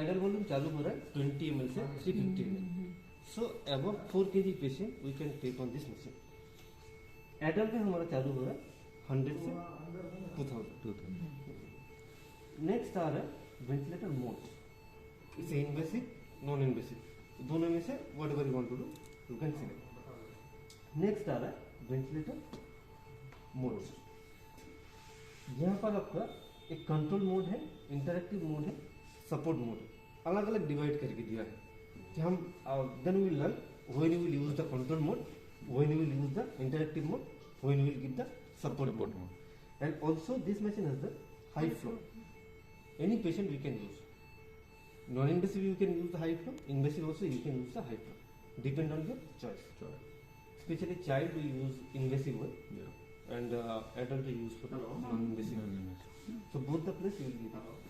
Tidal volume चालू हो रहा है 20 ml से 350 ml. So above 4 kg patient we can take on this machine. Adult में हमारा चालू हो रहा है 100 से 2000. नेक्स्ट आ रहा है वेंटिलेटर मोड. इसे इन्वेसिव नॉन इन्वेसिव दोनों में से whatever you want to do you can select. Next आ रहा है वेंटिलेटर मोड. यहाँ पर आपका एक कंट्रोल मोड है, इंटरैक्टिव मोड है, सपोर्ट मोड है, अलग अलग डिवाइड करके दिया है कि हम then we will learn when you will use the control mode, when you will use the interactive mode, when you will give the support mode. And also this machine has the high flow. Any patient we can use. Non invasive you can use the high flow, invasive also you can use the high flow, depend on your choice. Especially child we use invasive one, and adult we use for non-invasive. So both the place you will get it.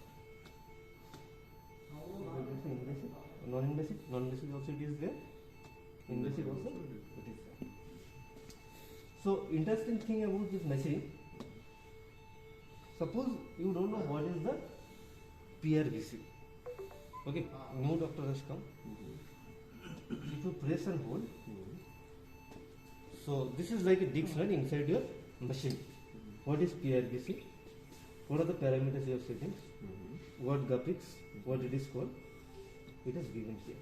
Invasive, non-invasive, non-invasive also it is there, invasive also it is there. So interesting thing about this machine, suppose you don't know what is the PRVC. Okay, new doctor has come. If you press and hold, so this is like a dictionary inside your machine. What is PRBC? What are the parameters you are setting? What graphics? What it is called? It is given here.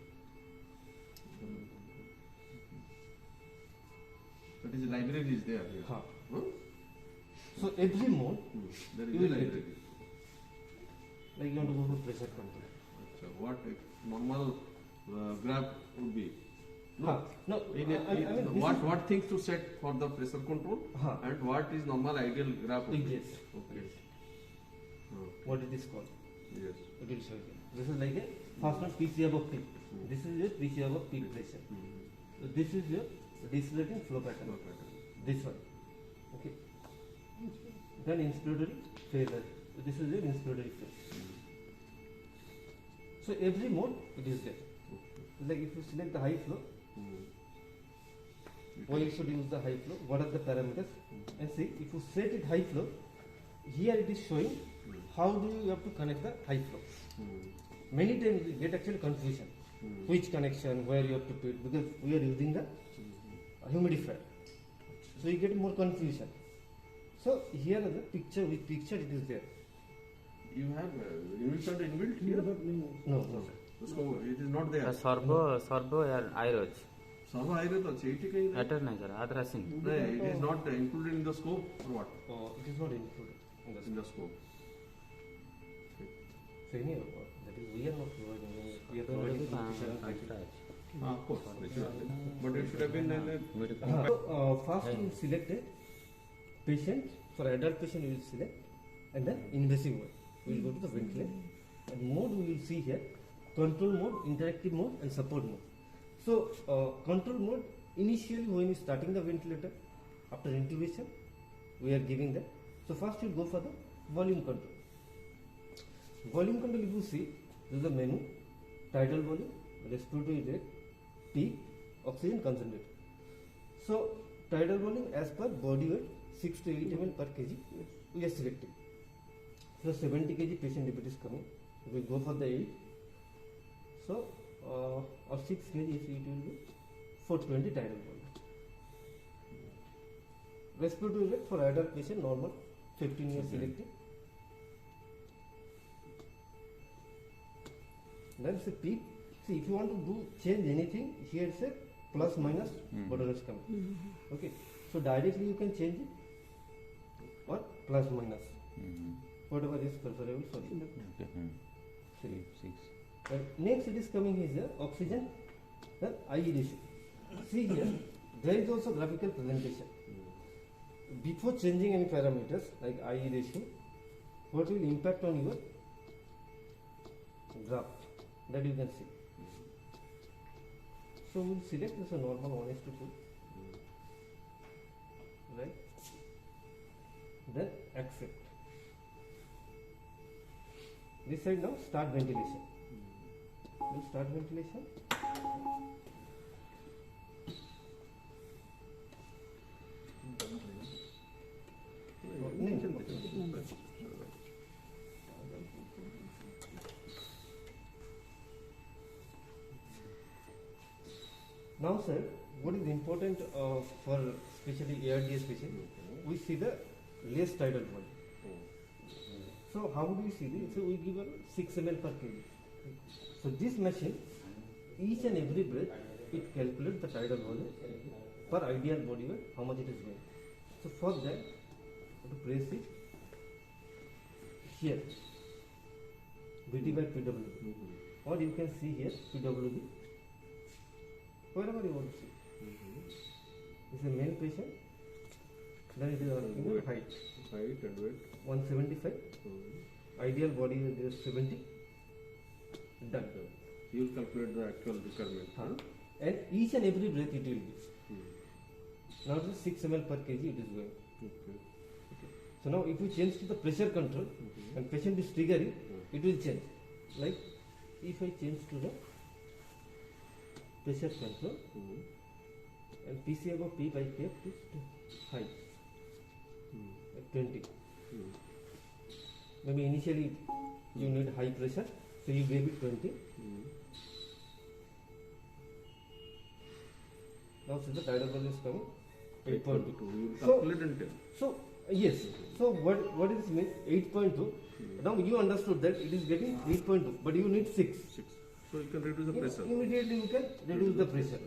That is library is there here. Huh? So every mode There you is a will get library. it. Like you want to go for pressure control. So what a normal graph would be? No, I mean, what things to set for the pressure control and what is normal ideal graph would be? Yes. Okay. What it is called? Yes. It will show you. This is like a first one PC above peak. This is your PC above peak pressure. So this is your decelerating flow pattern. This one. Okay. Then inspiratory phase. This is your inspiratory phase. So every mode it is there. Like if you select the high flow, why you should use the high flow? What are the parameters? And see, if you set it high flow, here it is showing how do you have to connect the high flow. Many times we get actually confusion. Which connection, where you have to put, because we are using the humidifier. So you get more confusion. So here is the picture, with picture it is there. You have units are inbuilt here? No, no. So it is not there. Servo आयरोज Servo आएगा तो चाहिए कहीं नहीं. एटर नहीं sir आदरा Singh No, it is not included in the scope or what? It is not included in the In the scope. So anyway, that is we are not providing. We are providing information. Of course, but it should have been in the. First you will select a patient. For adult patient you will select, and then invasive one. We will go to the ventilator. And mode we will see here: control mode, interactive mode, and support mode. So control mode, initially when you starting the ventilator, after intubation, we are giving that. So first you go for the volume control. Volume control, if you see, this is the menu: tidal volume, respiratory rate, peak, oxygen concentrate. So tidal volume as per body weight 6 to 8 ml per kg we are selecting. So 70 kg patient if it is coming, we go for the 8. So or 6 kg if it will be 420 tidal volume. Respiratory rate for adult patient normal 15 years selecting. Then say peak. See, if you want to do change anything, here it's a plus minus button is coming. Okay, so directly you can change it or plus minus, whatever is preferable for you. Okay. 6. Next it is coming here oxygen, then IE ratio. See here, there is also graphical presentation. Before changing any parameters like IE ratio, what will impact on your graph, that you can see. So we will select this a normal 1:2, right? Then accept. This side now start ventilation. We'll start ventilation. Now, sir, what is important for especially ARDS patient? We see the less tidal volume. So how do we see this? So we give a 6 ml per kg. So this machine, each and every breath, it calculates the tidal volume per ideal body weight, how much it is going. So for that, to press it here, VT by PWB, or you can see here PWB, wherever you want to see. This is a male patient, then it is asking the height. Height and weight. 175, ideal body weight is 70, done. You will calculate the actual requirement. And each and every breath it will be. Now it is 6 ml per kg it is going. Okay. So now if you change to the pressure control and patient is triggering, it will change. Like if I change to the pressure control and PC above P by K is high, like 20. Maybe initially you need high pressure, so you gave it 20. Now see the tidal volume is coming 8.2. You will calculate and tell. So yes. So what is mean 8.2? Now you understood that it is getting 8.2, but you need 6. 6. So you can reduce the pressure. Immediately you can reduce the pressure.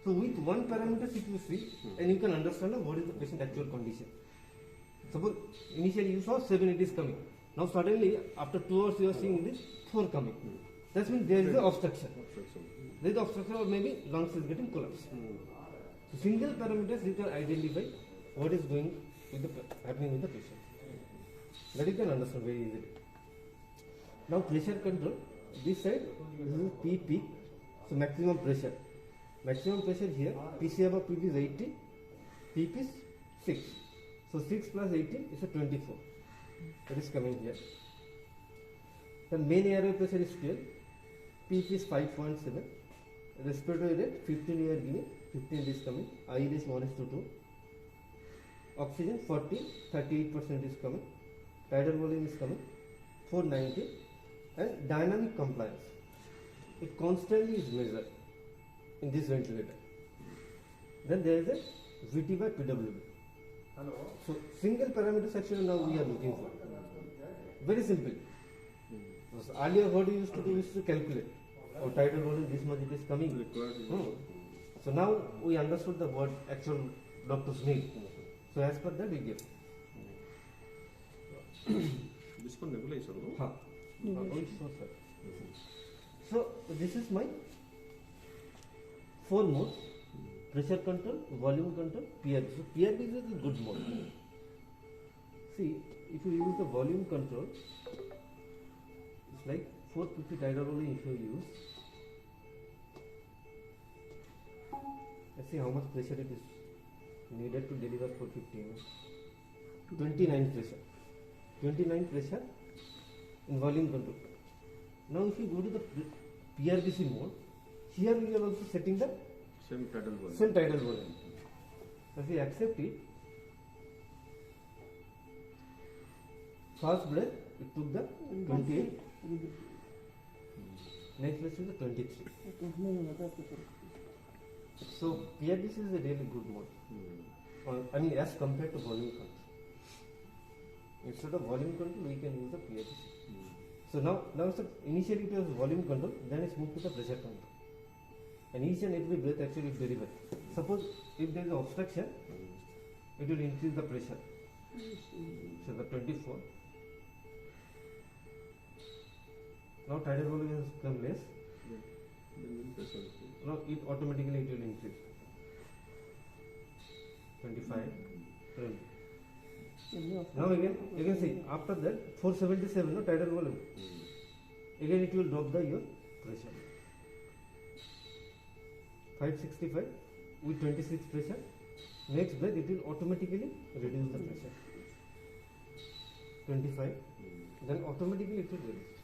So with one parameter if you see, and you can understand what is the patient actual condition. Suppose initially you saw 7, it is coming. Now suddenly after 2 hours you are seeing it is 4 coming. That means there is the obstruction. There is obstruction, or maybe lungs is getting collapsed. So single parameters you can identify what is going with the happening with the patient. That you can understand very easily. Now pressure control. This side, this is P peak, so maximum pressure. Maximum pressure here, PC above P is 80, P is 6. So 6 plus 18 is a 24. That is coming here. The main airway pressure is 12, P is 5.7. Respiratory rate 15 you are giving, 15 is coming. I is 1:2. Oxygen 40, 38% is coming. Tidal volume is coming 490. And dynamic compliance, it constantly is measured in this ventilator. Then there is a VT by PWB. So single parameters actually now we are looking for. Very simple. So earlier what we used to do is to calculate. Or tidal volume this much it is coming. So now we understood the what actual doctors need. So as per that we give. This one nebulizer, no? So this is my 4 modes: pressure control, volume control, PRB. So PRB is a good mode. See, if you use the volume control, it's like 450 tidal volume if you use. Let's see how much pressure it is needed to deliver 450. 29 pressure. 29 pressure in volume control. Now if you go to the PRBC mode, here we are also setting the Same tidal volume. same tidal volume. So if we accept it, first breath it took the 28, next breath is the 23. So PRBC is a really good mode. I mean as compared to volume control. Instead of volume control, we can use the PRBC. So now initially it was volume control, then it's moved to the pressure control. And each and every breath actually is delivered. Suppose if there is obstruction, it will increase the pressure. So the 24. Now tidal volume has come less. Now it automatically it will increase. 25, 20. Now again see, after that 477 no tidal volume. Again it will drop the your pressure. 565 with 26 pressure. Next breath it will automatically reduce the pressure. 25. Then automatically it will reduce.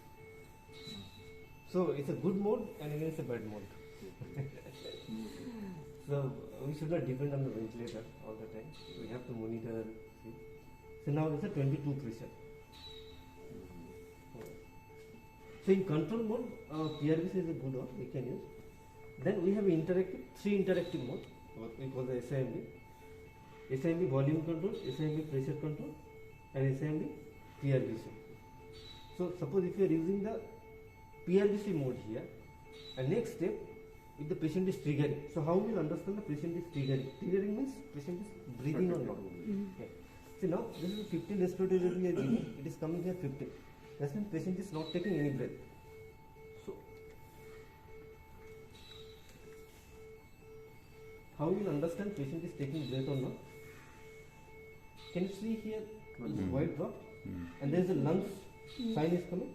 So it's a good mode and again it's a bad mode. So we should not depend on the ventilator all the time. We have to monitor. See. So now it's a 22 pressure. So in control mode, PRBC is a good one we can use. Then we have interactive, three interactive mode, what we call the SIMB. SIMB volume control, SIMB pressure control, and SIMB PRBC. So suppose if you are using the PRBC mode here, and next step, if the patient is triggering, so how we will understand the patient is triggering? Triggering means patient is breathing or not. Okay. See now, this is 15 respiratory rate we are giving, it is coming here 15. That means patient is not taking any breath. So, how you will understand patient is taking breath or not? Can you see here, is white drop, and there is a lungs sign is coming.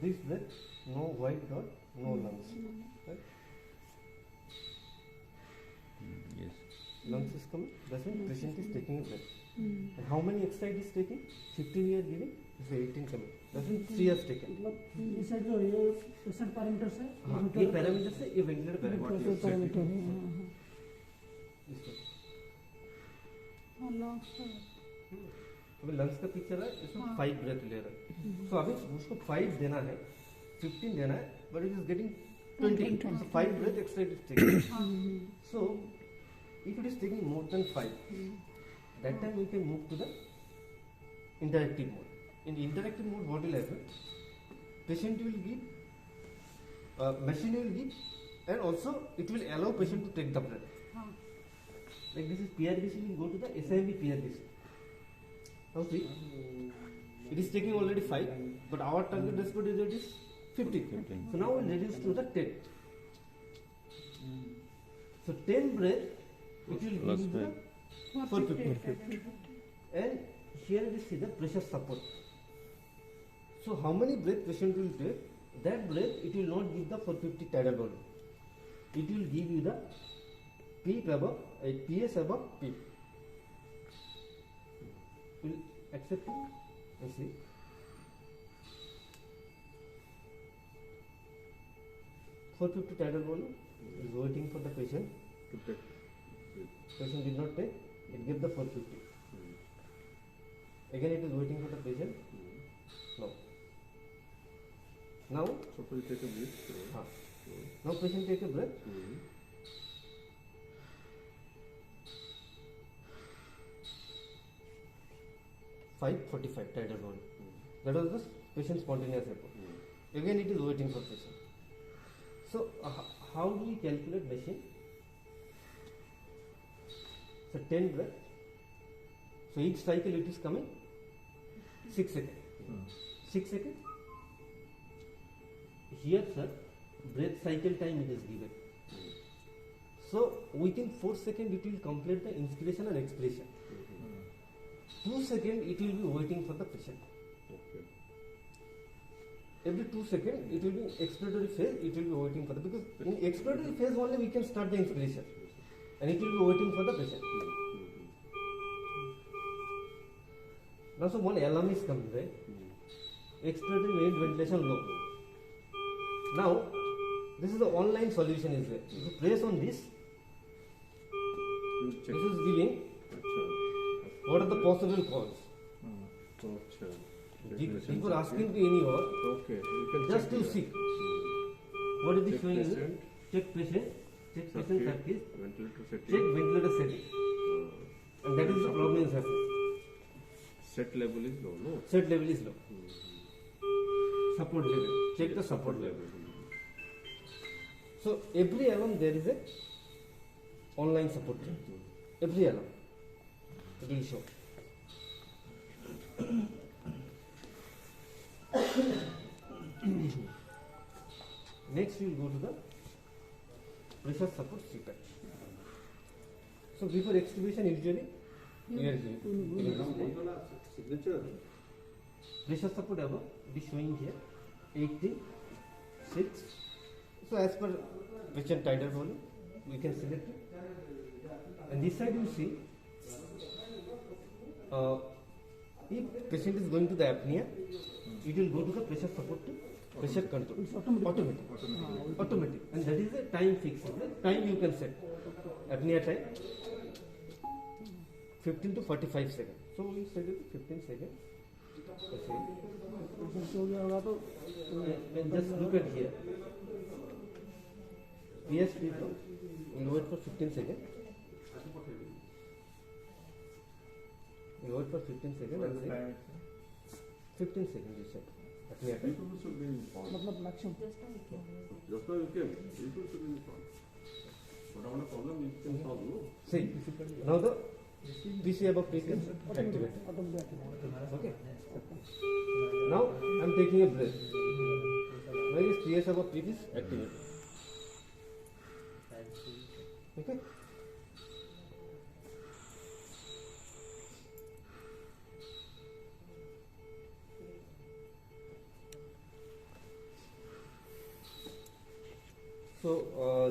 This breath, no white dot, no lungs. Right? Yes. Lungs is coming, that means patient is taking a breath. And how many exercise is taking? 15 year giving, is 18 coming. That means 3 years taken. इस side जो ये patient parameter से हाँ, ये parameter से ये ventilator parameter pressure parameter है अभी लंग्स का पिक्चर है, इसमें 5 ब्रेथ ले रहा है. सो अभी उसको 5 देना है, 15 देना है, but it is getting 20. So 5 breath exercise is taken. So if it is taking more than 5, that time we can move to the interactive mode. In interactive mode, what will happen? Patient will give, machine will give, and also it will allow patient to take the breath. Like this is PRBC, we will go to the SIMB PRBC. Now see, it is taking already 5, but our target respiratory rate is 15. So now we will reduce to the 10. So 10 breath, it will give you the 450. And here we see the pressure support. So how many breath patient will take? That breath, it will not give the 450 tidal volume. It will give you the PEEP above, PS above PEEP. Will accept it? Let's see. $450 tidal volume is waiting for the patient. Patient did not take, it gave the 450. Again it is waiting for the patient. No. Now, Suppose you take a breath. now patient take a breath. 545 tidal volume. That was the patient spontaneous echo. Again it is waiting for patient. So how do we calculate machine? So 10 breath. So each cycle it is coming 6 seconds. 6 seconds. Here sir, breath cycle time it is given. So within 4 seconds it will complete the inspiration and expiration. 2 seconds it will be waiting for the patient. Every 2 seconds it will be expiratory phase, it will be waiting for the, because in expiratory phase only we can start the inspiration and it will be waiting for the patient. Now so one alarm is coming, right? Expiratory main ventilation low. Now this is the online solution is there. If you press on this, this is giving what are the possible causes. Before asking to anyone, just to see what is the showing is check patient circuit, check ventilator setting, and that is the problem is happening. Set level is low, no? Set level is low. Support level, check the support level. So every alarm there is a online support check. Every alarm it will show. Next we will go to the pressure support CPAP. So before extubation usually we are giving Signature. pressure support above, it is showing here 18, 6. So as per patient tidal volume we can select it. And this side you see if patient is going to the apnea, it will go to the pressure support to pressure control. It's automatic. Automatic. And that is the time fixed. The time you can set. Apnea time 15 to 45 seconds. So we set it to 15 seconds. हो गया होगा तो just look at here. PSP flow. We'll wait for 15 seconds. We'll wait for 15 seconds. And then 15 seconds you said. Let me attend. People should be informed. मतलब maximum Just now you came. People should be informed. Whatever problem you can solve. No? See, now the PC above peak is activated. Okay. Now I'm taking a breath. Where is PS above peak is activated. Okay. So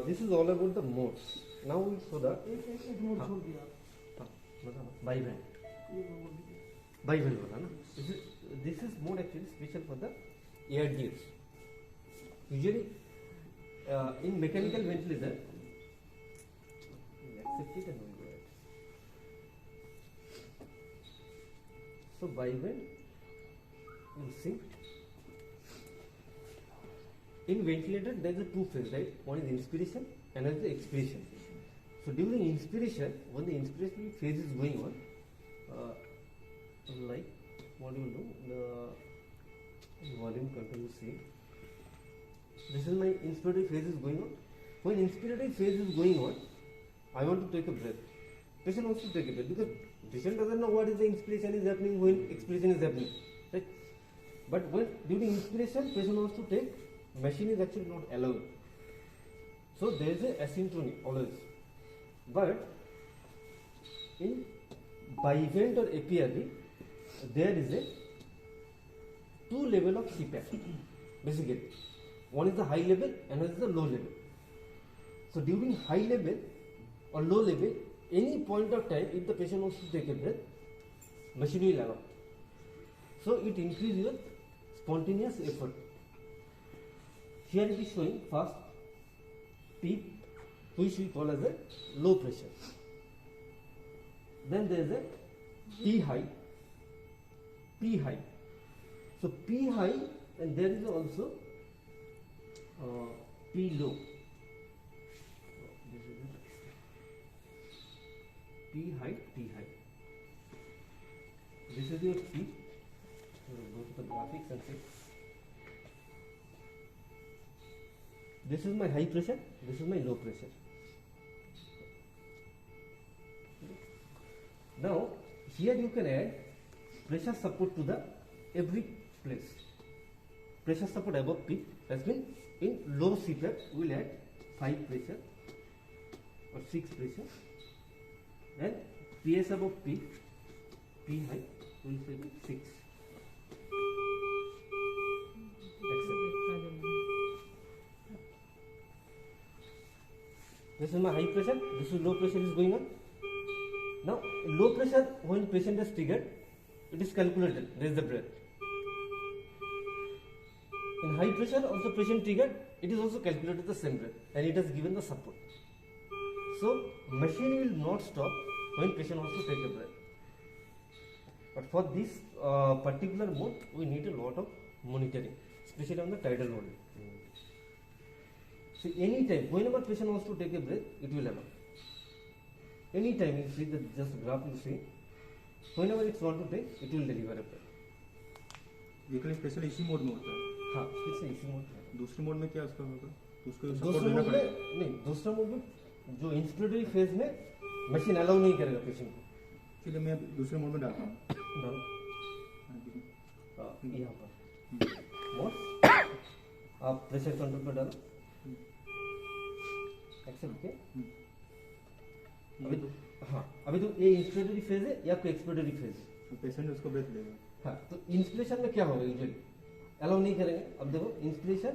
this is all about the modes. Now we saw the एक mode छोड़ दिया Bivent. Bivent वाला ना. This is mode actually special for the air gears. Usually in mechanical ventilator, accept it and we'll go ahead. So Bivent, you see, in ventilator there is a two phase, right? One is inspiration and another is expiration. So during inspiration, when the inspiration phase is going on, like what you will do, the volume control you see. This is my inspiratory phase is going on. When inspiratory phase is going on, I want to take a breath. Patient wants to take a breath because patient doesn't know what is the inspiration is happening when expiration is happening, right? But when during inspiration, patient wants to take, machine is actually not allowed. So there is a asynchrony always. But in Bivent or APRV, there is a two level of CPAP basically. One is the high level, another is the low level. So during high level or low level, any point of time, if the patient wants to take a breath, machine will allow. So it increases your spontaneous effort. Here it is showing fast PEEP, which we call as a low pressure. Then there is a P high, P high. So P high, and there is also P low. This is it. P high, P high. This is your P. Go to the graphics and see. This is my high pressure, this is my low pressure. Now, here you can add pressure support to the every place. Pressure support above peak has been in low CPAP, we will add 5 pressure or 6 pressure, and PS above peak, P high, we will say 6. This is my high pressure, this is low pressure is going on. Now, low pressure, when patient is triggered, it is calculated, there is the breath. In high pressure, also patient triggered, it is also calculated the same breath, and it has given the support. So, machine will not stop when patient wants to take a breath. But for this particular mode, we need a lot of monitoring, especially on the tidal mode. See, anytime, whenever patient wants to take a breath, it will allow. Anytime you see the just graph you see, whenever it wants to take, it will deliver a breath. ये केवल special इसी mode में होता है। हाँ, इससे इसी mode है। दूसरे मोड में क्या उसका होगा? तो उसको सपोर्ट दूसरे देना मोड में पड़ेगा। नहीं, दूसरा मोड में जो इंस्पिरेटरी फेज में मशीन अलाउ नहीं करेगा पेशेंट को। चलिए मैं दूसरे मोड में डालता हूँ। डालो। यहाँ पर मोड आप प्रेशर कंट्रोल पर डालो। एक्सेप्ट किया? अभी तो हाँ, अभी तो ये इंस्पिरेटरी फेज है या आपका एक्सपिरेटरी फेज है? तो पेशेंट उसको ब्रेथ लेगा। हाँ, तो इंस्पिरेशन में क्या होगा यूजुअली? अलाउ नहीं करेंगे। अब देखो इंस्पिरेशन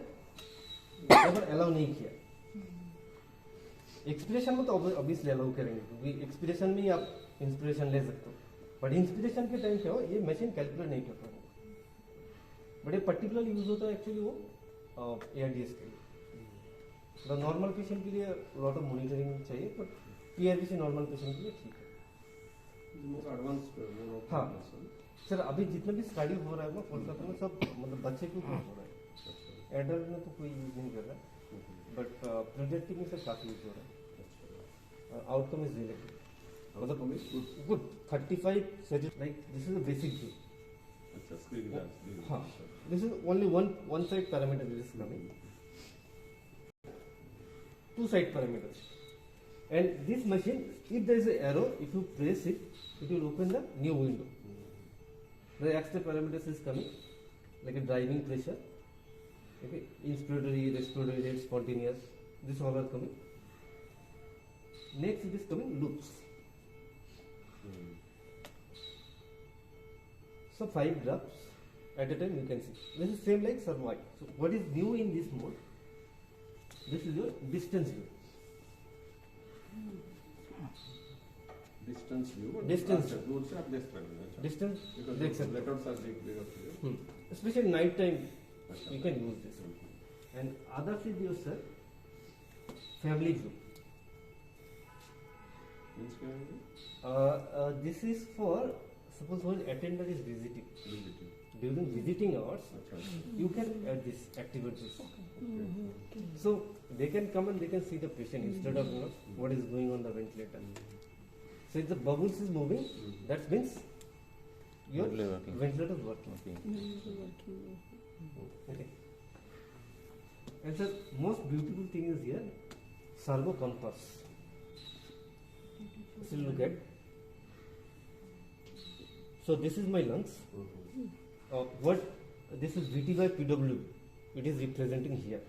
अगर अलाउ नहीं किया, एक्सपिरेशन में तो ऑब्वियसली अलाउ करेंगे क्योंकि एक्सपिरेशन में ही आप इंस्पिरेशन ले सकते हो। बट इंस्पिरेशन के टाइम क्या हो, ये मशीन कैलकुलेट नहीं कर पाएंगे। बट ये पर्टिकुलर यूज होता है एक्चुअली वो ARDS के लिए। तो नॉर्मल पेशेंट के लिए लॉट ऑफ मॉनिटरिंग चाहिए, बट PRVC नॉर्मल पेशेंट के लिए ठीक है। More advanced mode of हाँ, सर अभी जितना भी स्टडी हो रहा है ना कोलकाता में सब मतलब बच्चे के ऊपर हो रहा है, एडल्ट में तो कोई यूज नहीं कर रहा, बट प्रोजेक्टिव में सर काफ़ी यूज हो रहा है। Outcome is really Outcome is good. Good 35 suggest like this is a basic view. अच्छा, screen graph. हाँ, this is only one side parameter that is coming. Two side parameters. And this machine, if there is an arrow, if you press it, it will open the new window. The extra parameters is coming, like a driving pressure, okay, inspiratory, respiratory rate, spontaneous. This all are coming. Next, it is coming loops. So 5 graphs at a time you can see. This is same like survey. So what is new in this mode? This is your distance view. Distance view. Distance. अच्छा, दूर से आप देख सकते हैं। अच्छा। Distance Because देख सकते हैं। records are big. Especially night time अच्छा। you can use this. And other is your sir family view. Means क्या है? This is for suppose one attender is visiting. Visiting. During visiting hours, अच्छा। you can add this activities. So they can come and they can see the patient instead of what is going on the ventilator. So if the bubbles is moving, that means your Ventilator working. ventilator is working. Okay. Okay. And sir, most beautiful thing is here, servo compass. So look at. So this is my lungs. What this is VT by PW. It is representing here.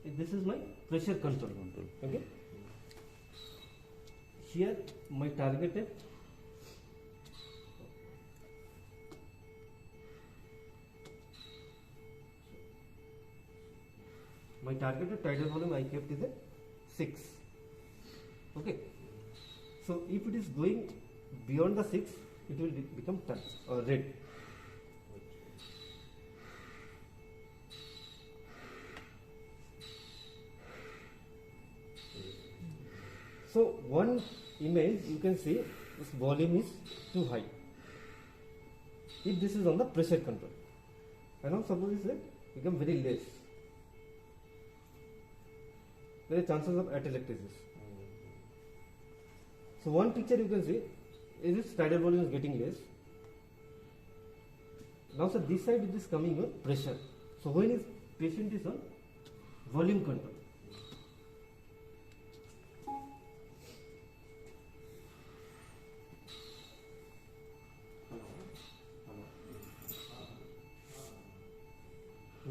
This is my pressure control. Okay. Here my targeted tidal volume I kept is a 6. Okay. So if it is going beyond the 6, it will become red. So one image you can see this volume is too high. If this is on the pressure control, and now suppose it become very less, there are chances of atelectasis. So one picture you can see is this tidal volume is getting less. Now sir, this side it is coming on pressure. So when is patient is on volume control.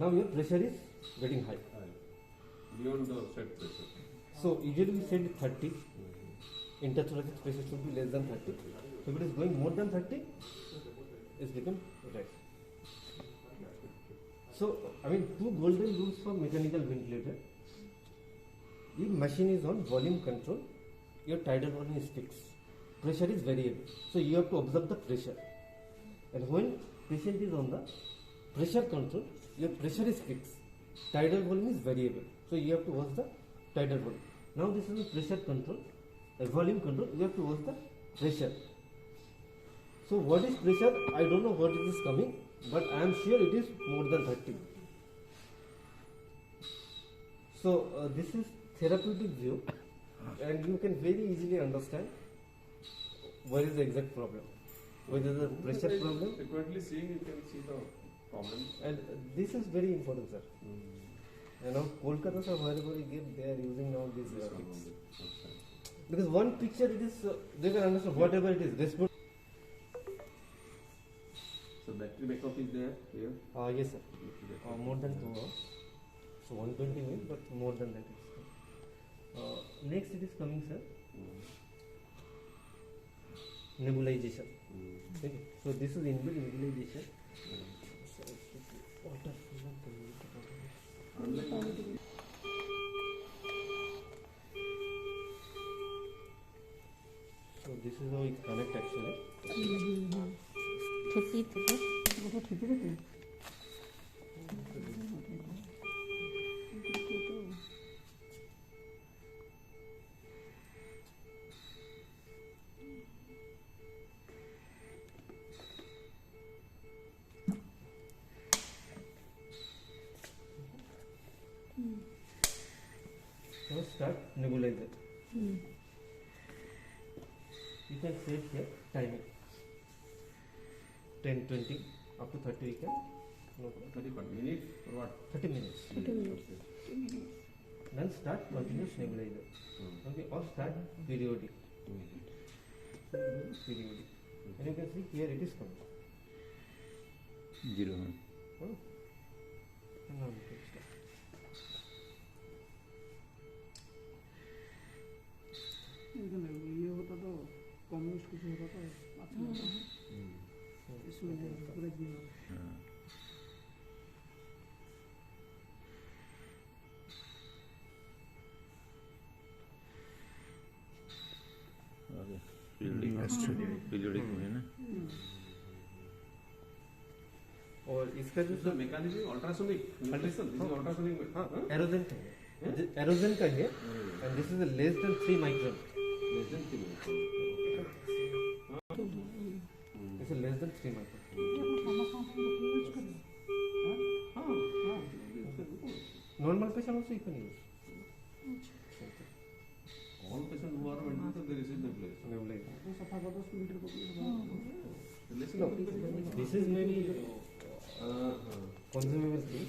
Now your pressure is getting high. Beyond the set pressure. So usually we said 30. Interthoracic pressure should be less than 30. So if it is going more than 30, it's become red. So I mean two golden rules for mechanical ventilator. If machine is on volume control, your tidal volume is fixed. Pressure is variable. So you have to observe the pressure. And when patient is on the pressure control, your pressure is fixed. Tidal volume is variable. So you have to watch the tidal volume. Now this is the pressure control. Volume control, you have to watch the pressure. So what is pressure? I don't know what it is coming, but I am sure it is more than 30. So this is therapeutic view, and you can very easily understand what is the exact problem. Whether the pressure problem, Frequently seeing, you can see the problem. and this is very important, sir. You know, Kolkata sir, wherever you give, they are using now these This one graphics. only. Okay. Because one picture it is, they can understand whatever it is. So battery backup is there here. Yes sir, Battery backup. more than 2 hours. So 120 minutes, but more than that. Next it is coming, sir, nebulization. Okay. So this is inbuilt nebulization. So this is how it connect actually. ঠিকই থেকে ওটা ঠিকই থেকে have a start nebulizer. You can set here timing 10, 20, up to 30 you can. No problem. 30 minutes or what? 30 minutes. 30 minutes. Then start continuous nebulizer. Okay, or start periodic. Periodic. And you can see here it is coming. 0. Oh. And now you can start. ये होता तो communist कुछ होता तो अच्छा होता इसमें पूरा जीवन पीरियडिक में ना और इसका जो The mechanism ultrasonic. Ultrasonic. This is ultrasonic. हाँ एरोजन का है, एरोजन का है, and this is a less than 3 micron. Less than 3 minutes. It's a less than 3 micron. Normal patient also you can use. All patients who are ventilated, they receive nebulizer. Nebulizer. सफा का 10 metre को Listen, No, this is maybe consumable thing.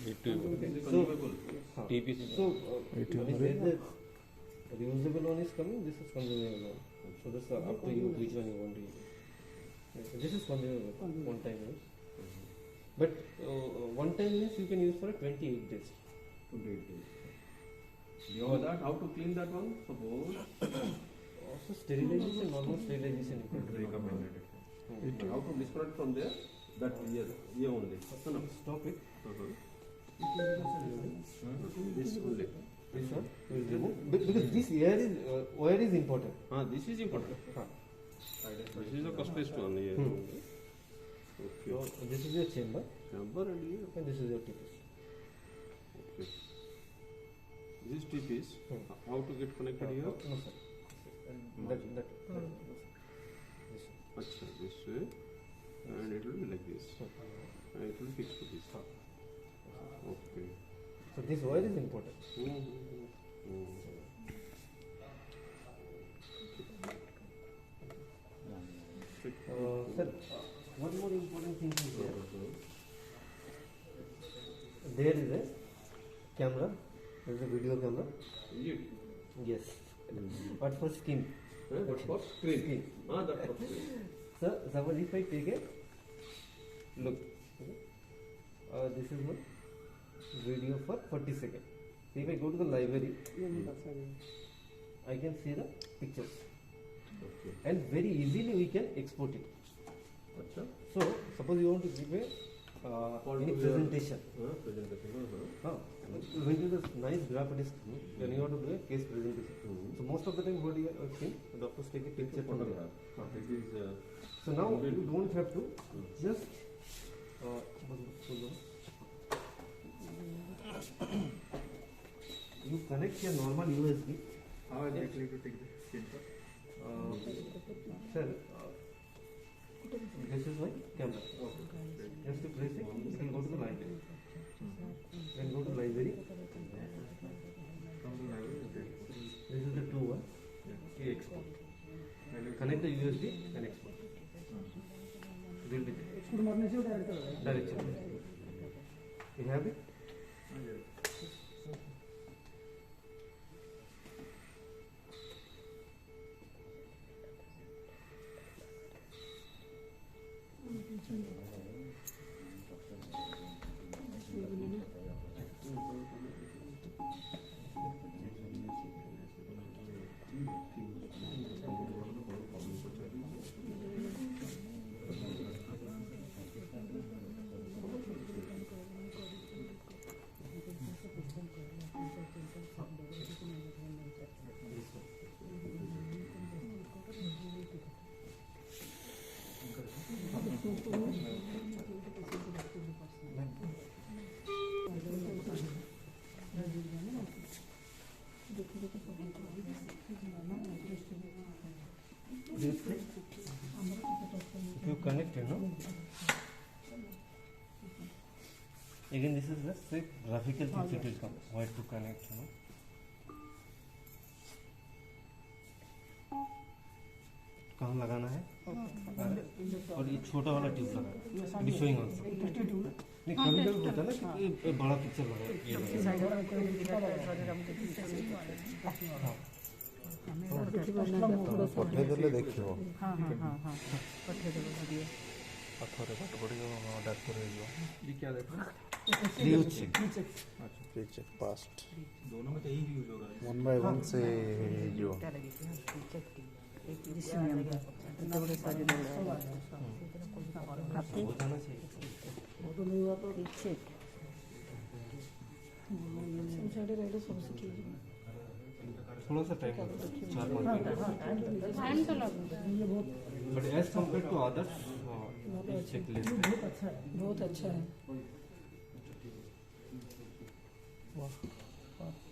So, when the reusable one is coming, this is consumable one. So that's up to you which one you want to use. This is consumable, one time use. But one time means you can use for 28 days. 28 days. Beyond that, how to clean that one? Suppose Also sterilization, normal sterilization you can do. recommended. How to disconnect from there? That here only. Stop it. This only. This one will remove. Because this wire is important. This is important. This is the costliest one here. So this is your chamber Number and here. and this is your TPS. Okay. This tip is how to get connected here? No sir. That. This one. Achha, this way. And it will be like this. And it will fix to this. Okay. So this wire is important. Sir, one more important thing is there. There is a camera. There is a video camera. Yes. But for skin. But for screen. That for screen. So suppose if I take a look, this is my video for 40 seconds. If I go to the library, I can see the pictures, and very easily we can export it. Achha. So suppose you want to give a any presentation. When you the nice graph it is coming, then you want to do a case presentation. So most of the time what you have seen, the doctors take a picture from there. This is So now you don't have to just you connect your normal USB. How exactly to take the screenshot? Sir, this is my camera. Just to press it, you can go to the library. Then go to library. From the library, okay. This is the true one. You export. Connect the USB and export. It will be there. Export मारने से direct कर रहा है Direction. You have it? This thing, if you connect, again this is the graphical things it will come, where to connect, कहाँ लगाना है और ये छोटा वाला ट्यूब लगाना है डिफाइंग आंसर नहीं कभी कभी होता है ना कि ये बड़ा पिक्चर लगा ये ପଠେଇଦେଲେ ଦେଖିବ हाँ हाँ हाँ हाँ पठे देव वीडियो ପାଠରେ ପାଠ ପଢ଼ିବ ଡାକ୍ତର ହେଇଯିବ ये क्या देखो क्लियर चेक ଚେକ୍ ପାଷ୍ଟ दोनों में तो यही यूज होगा 1/1 से ହେଇଯିବ क्या लगी थी चेक की एक जिसमें हम दौड़े सारे दौड़े आपके हो जाना चाहिए वो तो नहीं हुआ तो चेक साइड रहते सबसे कीजिए थोड़ा सा टाइम 4-5 मिनट टाइम तो लगे ये बहुत but as compare to others check list बहुत अच्छा है बहुत अच्छा है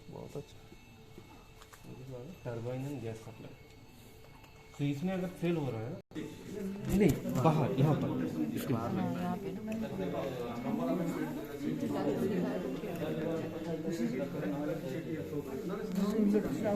बहुत अच्छा टर्बाइन एंड गैस सप्लाई तो इसमें अगर फेल हो रहा है नहीं नहीं बाहर यहाँ पर इसके बाहर यहाँ पे ना